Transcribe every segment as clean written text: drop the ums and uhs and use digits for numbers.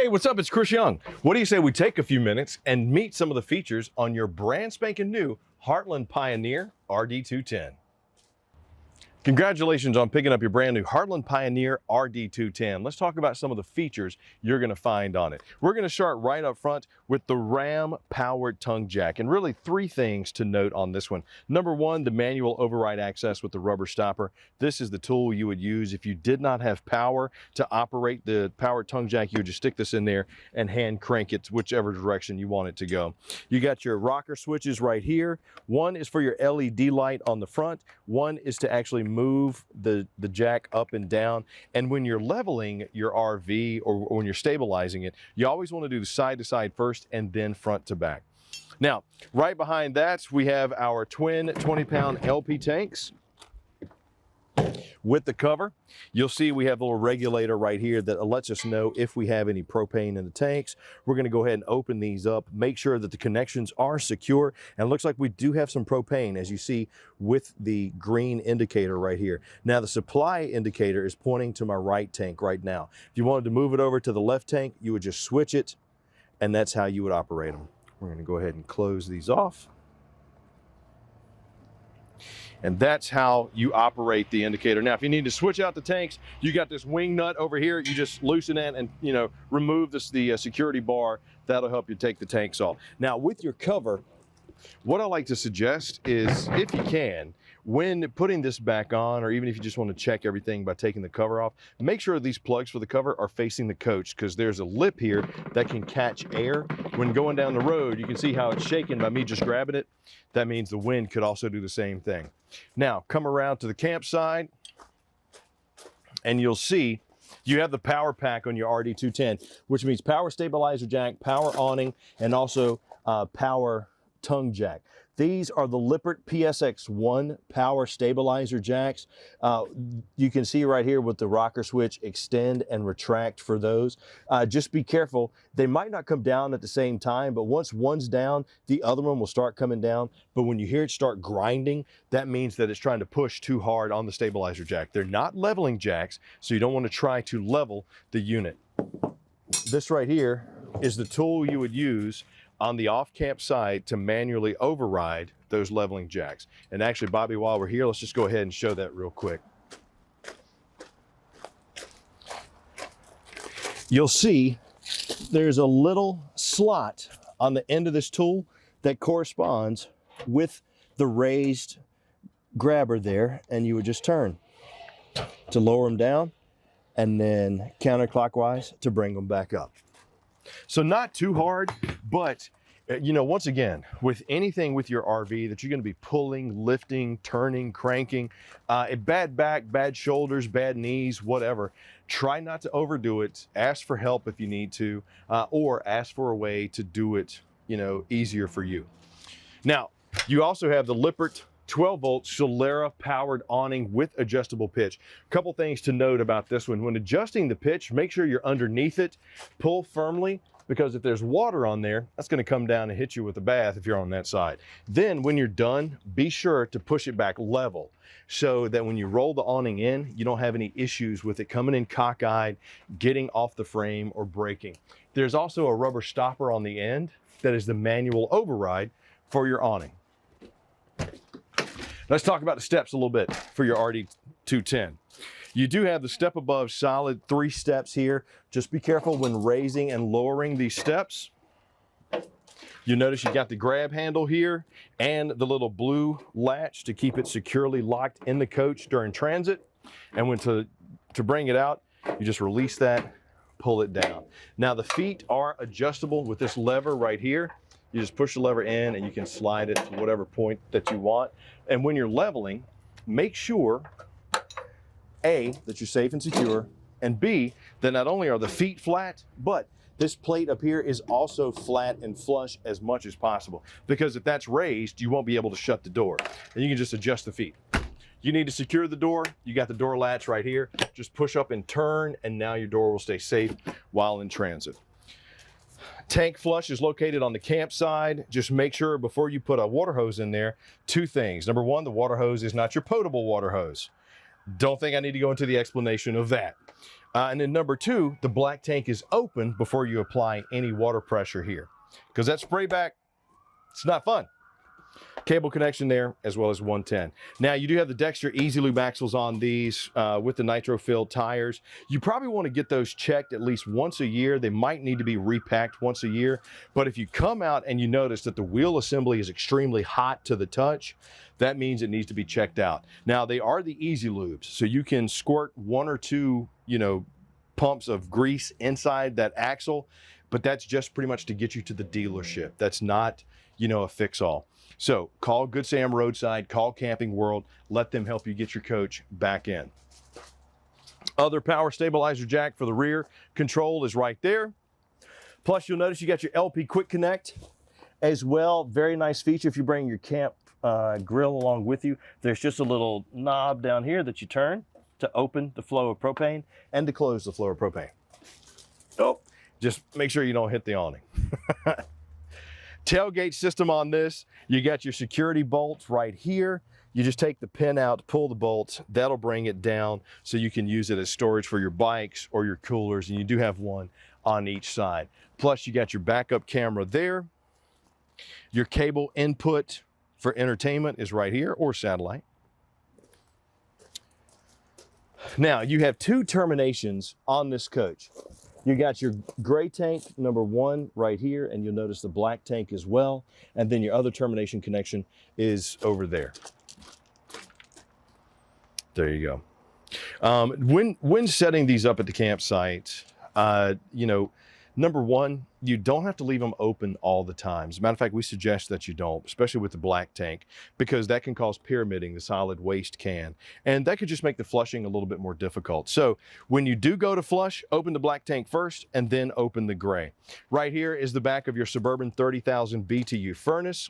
Hey, what's up? It's Chris Young. What do you say we take a few minutes and meet some of the features on your brand spanking new Heartland Pioneer RD210? Congratulations on picking up your brand new Heartland Pioneer RD210. Let's talk about some of the features you're going to find on it. We're going to start right up front with the Ram powered tongue jack, and really three things to note on this one. Number one, the manual override access with the rubber stopper. This is the tool you would use if you did not have power to operate the powered tongue jack. You would just stick this in there and hand crank it whichever direction you want it to go. You got your rocker switches right here. One is for your LED light on the front. One is to actually move the jack up and down. And when you're leveling your RV or when you're stabilizing it, you always want to do the side to side first and then front to back. Now, right behind that, we have our twin 20-pound LP tanks. With the cover, you'll see we have a little regulator right here that lets us know if we have any propane in the tanks. We're going to go ahead and open these up, make sure that the connections are secure, and it looks like we do have some propane, as you see with the green indicator right here. Now, the supply indicator is pointing to my right tank right now. If you wanted to move it over to the left tank, you would just switch it, and that's how you would operate them. We're going to go ahead and close these off. And that's how you operate the indicator. Now, if you need to switch out the tanks, you got this wing nut over here. You just loosen that and, remove the security bar. That'll help you take the tanks off. Now, with your cover, what I like to suggest is, if you can, when putting this back on, or even if you just want to check everything by taking the cover off, make sure these plugs for the cover are facing the coach, because there's a lip here that can catch air. When going down the road, you can see how it's shaking by me just grabbing it. That means the wind could also do the same thing. Now, come around to the campsite, and you'll see you have the power pack on your RD210, which means power stabilizer jack, power awning, and also power tongue jack. These are the Lippert PSX1 power stabilizer jacks. You can see right here with the rocker switch, extend and retract for those. Just be careful. They might not come down at the same time, but once one's down, the other one will start coming down. But when you hear it start grinding, that means that it's trying to push too hard on the stabilizer jack. They're not leveling jacks, so you don't want to try to level the unit. This right here is the tool you would use on the off-camp side to manually override those leveling jacks. And actually, Bobby, while we're here, let's just go ahead and show that real quick. You'll see there's a little slot on the end of this tool that corresponds with the raised grabber there, and you would just turn to lower them down and then counterclockwise to bring them back up. So not too hard, but once again, with anything with your RV that you're going to be pulling, lifting, turning, cranking, a bad back, bad shoulders, bad knees, whatever, try not to overdo it. Ask for help if you need to, or ask for a way to do it, easier for you. Now, you also have the Lippert 12-volt Solera powered awning with adjustable pitch. Couple things to note about this one. When adjusting the pitch, make sure you're underneath it. Pull firmly, because if there's water on there, that's going to come down and hit you with a bath if you're on that side. Then when you're done, be sure to push it back level so that when you roll the awning in, you don't have any issues with it coming in cockeyed, getting off the frame, or breaking. There's also a rubber stopper on the end that is the manual override for your awning. Let's talk about the steps a little bit for your RD210. You do have the step above solid 3 steps here. Just be careful when raising and lowering these steps. You notice you got the grab handle here and the little blue latch to keep it securely locked in the coach during transit. And when to bring it out, you just release that, pull it down. Now the feet are adjustable with this lever right here. You just push the lever in and you can slide it to whatever point that you want. And when you're leveling, make sure, A, that you're safe and secure, and B, that not only are the feet flat, but this plate up here is also flat and flush as much as possible. Because if that's raised, you won't be able to shut the door. And you can just adjust the feet. You need to secure the door. You got the door latch right here. Just push up and turn, and now your door will stay safe while in transit. Tank flush is located on the campsite. Just make sure before you put a water hose in there, 2 things. Number 1, the water hose is not your potable water hose. Don't think I need to go into the explanation of that. And then number two, the black tank is open before you apply any water pressure here, because that spray back, it's not fun. Cable connection there, as well as 110. Now, you do have the Dexter Easy Lube axles on these with the nitro-filled tires. You probably want to get those checked at least once a year. They might need to be repacked once a year. But if you come out and you notice that the wheel assembly is extremely hot to the touch, that means it needs to be checked out. Now, they are the Easy Lubes, so you can squirt 1 or 2, pumps of grease inside that axle, but that's just pretty much to get you to the dealership. That's not, a fix-all. So call Good Sam Roadside, call Camping World, let them help you get your coach back in. Other power stabilizer jack for the rear control is right there. Plus, you'll notice you got your LP Quick Connect as well. Very nice feature if you bring your camp grill along with you. There's just a little knob down here that you turn to open the flow of propane and to close the flow of propane. Oh, just make sure you don't hit the awning. Tailgate system on this, you got your security bolts right here. You just take the pin out, pull the bolts, that'll bring it down so you can use it as storage for your bikes or your coolers, and you do have one on each side. Plus, you got your backup camera there. Your cable input for entertainment is right here, or satellite. Now, you have 2 terminations on this coach. You got your gray tank, number 1, right here, and you'll notice the black tank as well. And then your other termination connection is over there. There you go. When setting these up at the campsite, number 1, you don't have to leave them open all the time. As a matter of fact, we suggest that you don't, especially with the black tank, because that can cause pyramiding, the solid waste can. And that could just make the flushing a little bit more difficult. So when you do go to flush, open the black tank first and then open the gray. Right here is the back of your Suburban 30,000 BTU furnace.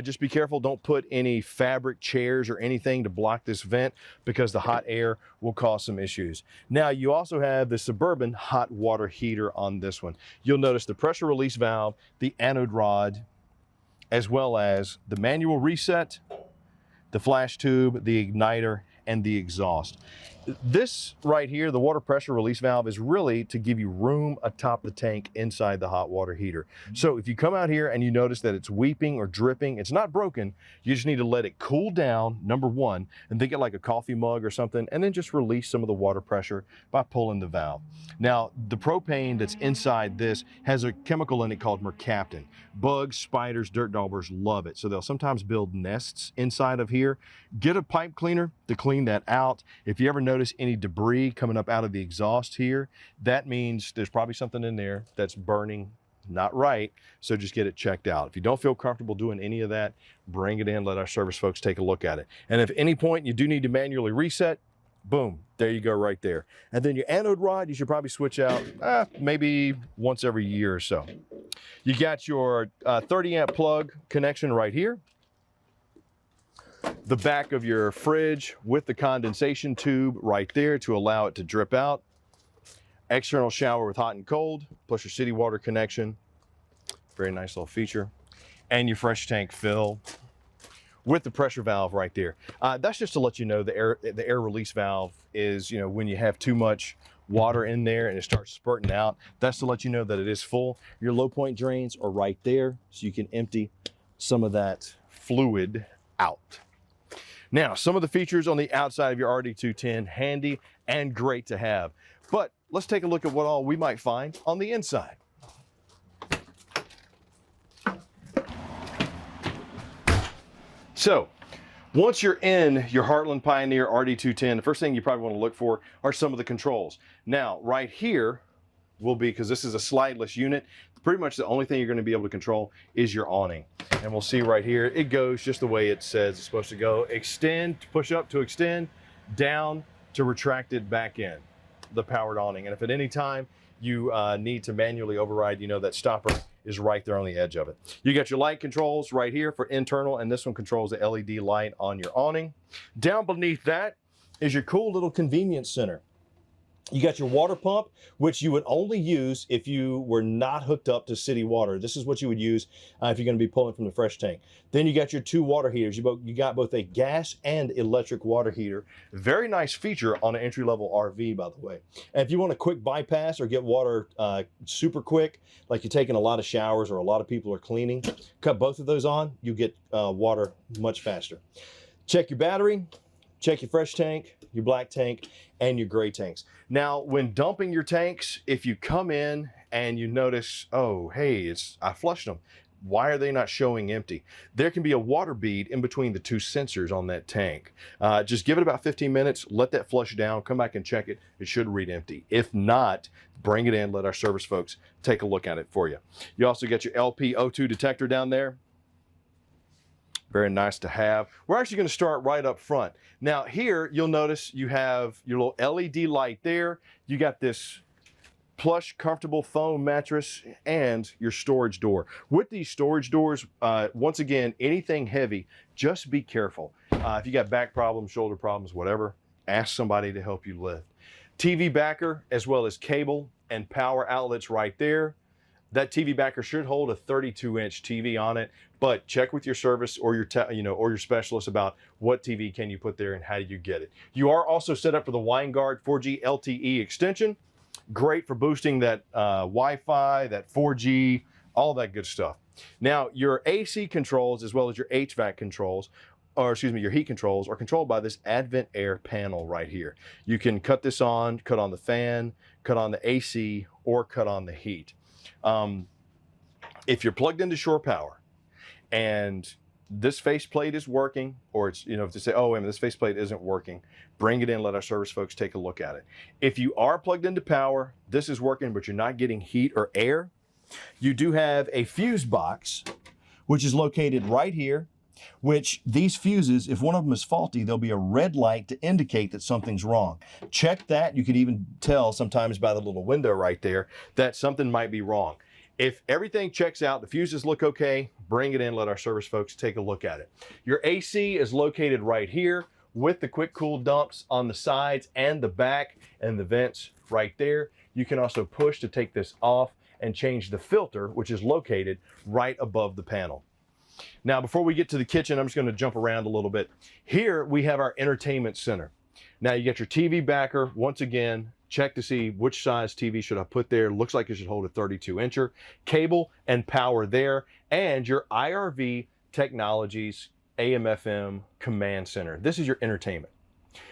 Just be careful, don't put any fabric chairs or anything to block this vent, because the hot air will cause some issues. Now, you also have the Suburban hot water heater on this one. You'll notice the pressure release valve, the anode rod, as well as the manual reset, the flash tube, the igniter, and the exhaust. This right here, the water pressure release valve, is really to give you room atop the tank inside the hot water heater. So if you come out here and you notice that it's weeping or dripping, it's not broken, you just need to let it cool down, number 1, and think it like a coffee mug or something, and then just release some of the water pressure by pulling the valve. Now, the propane that's inside this has a chemical in it called mercaptan. Bugs, spiders, dirt daubers love it, so they'll sometimes build nests inside of here. Get a pipe cleaner to clean that out. If you ever notice any debris coming up out of the exhaust here, that means there's probably something in there that's burning not right, so just get it checked out. If you don't feel comfortable doing any of that, bring it in, let our service folks take a look at it. And if at any point you do need to manually reset, boom, there you go right there. And then your anode rod, you should probably switch out maybe once every year or so. You got your 30 amp plug connection right here. The back of your fridge with the condensation tube right there to allow it to drip out. External shower with hot and cold, plus your city water connection. Very nice little feature. And your fresh tank fill with the pressure valve right there. That's just to let you know the air release valve is, when you have too much water in there and it starts spurting out, that's to let you know that it is full. Your low point drains are right there, so you can empty some of that fluid out. Now, some of the features on the outside of your RD210, handy and great to have. But let's take a look at what all we might find on the inside. So, once you're in your Heartland Pioneer RD210, the first thing you probably want to look for are some of the controls. Now, right here will be, because this is a slideless unit, pretty much the only thing you're going to be able to control is your awning. And we'll see right here, it goes just the way it says it's supposed to go. Extend, to push up to extend, down to retract it back in, the powered awning. And if at any time you need to manually override, that stopper is right there on the edge of it. You got your light controls right here for internal, and this one controls the LED light on your awning. Down beneath that is your cool little convenience center. You got your water pump, which you would only use if you were not hooked up to city water. This is what you would use if you're going to be pulling from the fresh tank. Then you got your 2 water heaters. You got both a gas and electric water heater. Very nice feature on an entry-level RV, by the way. And if you want a quick bypass or get water super quick, like you're taking a lot of showers or a lot of people are cleaning, cut both of those on, you get water much faster. Check your battery, check your fresh tank, your black tank, and your gray tanks. Now, when dumping your tanks, if you come in and you notice, oh, hey, I flushed them. Why are they not showing empty? There can be a water bead in between the 2 sensors on that tank. Just give it about 15 minutes, let that flush down, come back and check it. It should read empty. If not, bring it in, let our service folks take a look at it for you. You also get your LPO2 detector down there. Very nice to have. We're actually going to start right up front. Now here, you'll notice you have your little LED light there. You got this plush, comfortable foam mattress and your storage door. With these storage doors, once again, anything heavy, just be careful. If you got back problems, shoulder problems, whatever, ask somebody to help you lift. TV backer, as well as cable and power outlets right there. That TV backer should hold a 32-inch TV on it, but check with your service or your or your specialist about what TV can you put there and how do you get it. You are also set up for the WineGuard 4G LTE extension. Great for boosting that Wi-Fi, that 4G, all that good stuff. Now, your AC controls as well as your HVAC controls, or excuse me, your heat controls are controlled by this Advent Air panel right here. You can cut this on, cut on the fan, cut on the AC, or cut on the heat. If you're plugged into shore power and this faceplate is working, or it's, if they say, oh, wait a minute, this faceplate isn't working, bring it in, let our service folks take a look at it. If you are plugged into power, this is working, but you're not getting heat or air, you do have a fuse box, which is located right here, which these fuses, if one of them is faulty, there'll be a red light to indicate that something's wrong. Check that. You can even tell sometimes by the little window right there that something might be wrong. If everything checks out, the fuses look okay, bring it in, let our service folks take a look at it. Your AC is located right here with the quick cool dumps on the sides and the back and the vents right there. You can also push to take this off and change the filter, which is located right above the panel. Now, before we get to the kitchen, I'm just going to jump around a little bit. Here we have our entertainment center. Now you get your TV backer. Once again, check to see which size TV should I put there. Looks like it should hold a 32-incher. Cable and power there, and your IRV Technologies AM/FM command center. This is your entertainment.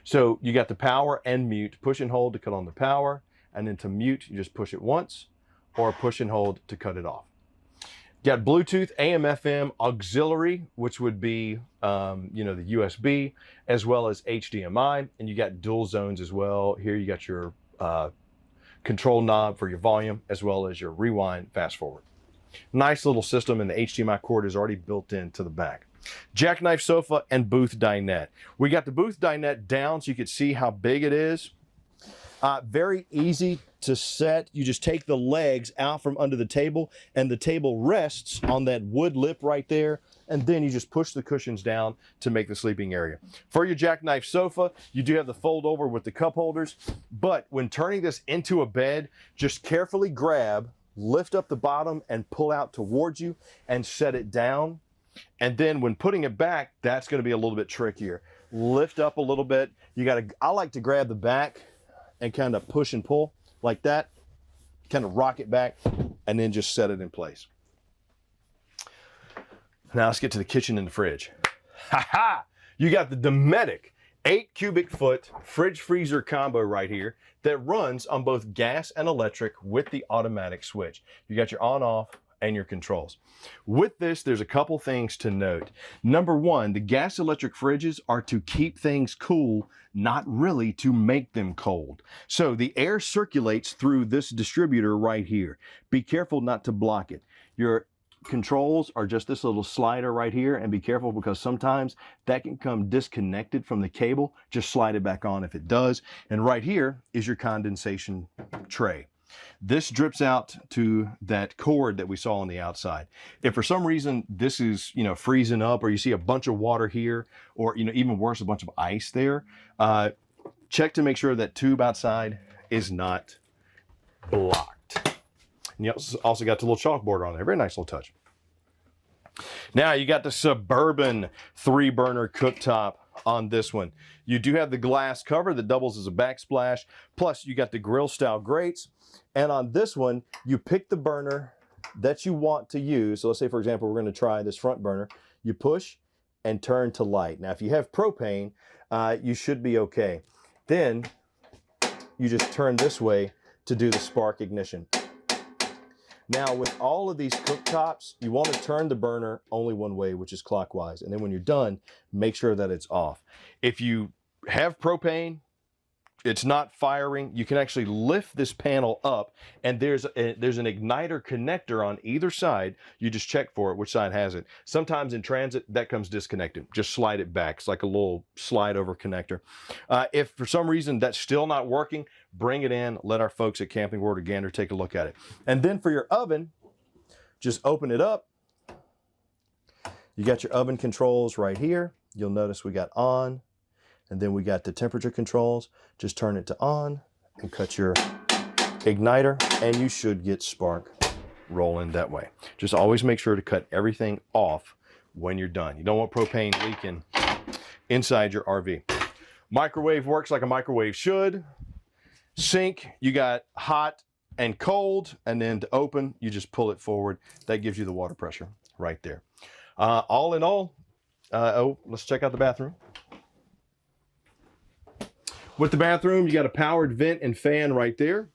So you got the power and mute. Push and hold to cut on the power, and then to mute, you just push it once, or push and hold to cut it off. You got Bluetooth, AM/FM, auxiliary, which would be, the USB, as well as HDMI, and you got dual zones as well. Here you got your control knob for your volume, as well as your rewind, fast forward. Nice little system, and the HDMI cord is already built into the back. Jackknife sofa and booth dinette. We got the booth dinette down so you can see how big it is. Very easy to set. You just take the legs out from under the table, and the table rests on that wood lip right there, and then you just push the cushions down to make the sleeping area. For your jackknife sofa, you do have the fold over with the cup holders, but when turning this into a bed, just carefully grab, lift up the bottom and pull out towards you and set it down. And then when putting it back, that's going to be a little bit trickier. Lift up a little bit. I like to grab the back and kind of push and pull like that, kind of rock it back, and then just set it in place. Now let's get to the kitchen and the fridge. Ha ha! You got the Dometic 8 cubic foot fridge freezer combo right here that runs on both gas and electric with the automatic switch. You got your on off and your controls. With this, there's a couple things to note. Number one, the gas electric fridges are to keep things cool, not really to make them cold. So the air circulates through this distributor right here. Be careful not to block it. Your controls are just this little slider right here, and be careful because sometimes that can come disconnected from the cable. Just slide it back on if it does. And right here is your condensation tray. This drips out to that cord that we saw on the outside. If for some reason this is, freezing up, or you see a bunch of water here, or, even worse, a bunch of ice there, check to make sure that tube outside is not blocked. And you also got the little chalkboard on there. Very nice little touch. Now you got the Suburban 3-burner cooktop on this one. You do have the glass cover that doubles as a backsplash. Plus you got the grill style grates. And on this one, you pick the burner that you want to use. So let's say, for example, we're going to try this front burner. You push and turn to light. Now, if you have propane, you should be okay. Then you just turn this way to do the spark ignition. Now, with all of these cooktops, you want to turn the burner only one way, which is clockwise. And then when you're done, make sure that it's off. If you have propane, it's not firing, you can actually lift this panel up, and there's an igniter connector on either side. You just check for it, which side has it. Sometimes in transit, that comes disconnected. Just slide it back. It's like a little slide over connector. If for some reason that's still not working, bring it in, let our folks at Camping World of Gander take a look at it. And then for your oven, just open it up. You got your oven controls right here. You'll notice we got on, and then we got the temperature controls. Just turn it to on and cut your igniter, and you should get spark rolling that way. Just always make sure to cut everything off when you're done. You don't want propane leaking inside your RV. Microwave works like a microwave should. Sink, you got hot and cold, and then to open, you just pull it forward. That gives you the water pressure right there. All in all, let's check out the bathroom. With the bathroom, you got a powered vent and fan right there.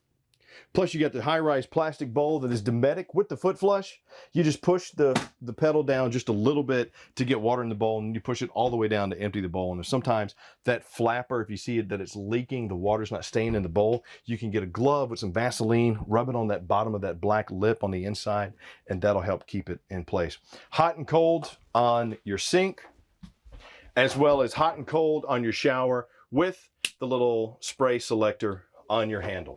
Plus you got the high-rise plastic bowl that is Dometic with the foot flush. You just push the pedal down just a little bit to get water in the bowl, and you push it all the way down to empty the bowl. And sometimes that flapper, if you see it, that it's leaking, the water's not staying in the bowl, you can get a glove with some Vaseline, rub it on that bottom of that black lip on the inside, and that'll help keep it in place. Hot and cold on your sink, as well as hot and cold on your shower with the little spray selector on your handle.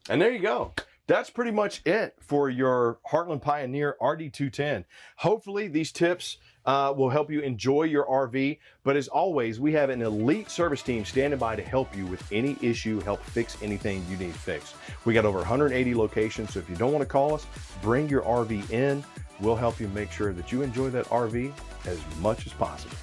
And there you go. That's pretty much it for your Heartland Pioneer RD210. Hopefully these tips will help you enjoy your RV. But as always, we have an elite service team standing by to help you with any issue, help fix anything you need fixed. We got over 180 locations, so if you don't want to call us, bring your RV in. We'll help you make sure that you enjoy that RV as much as possible.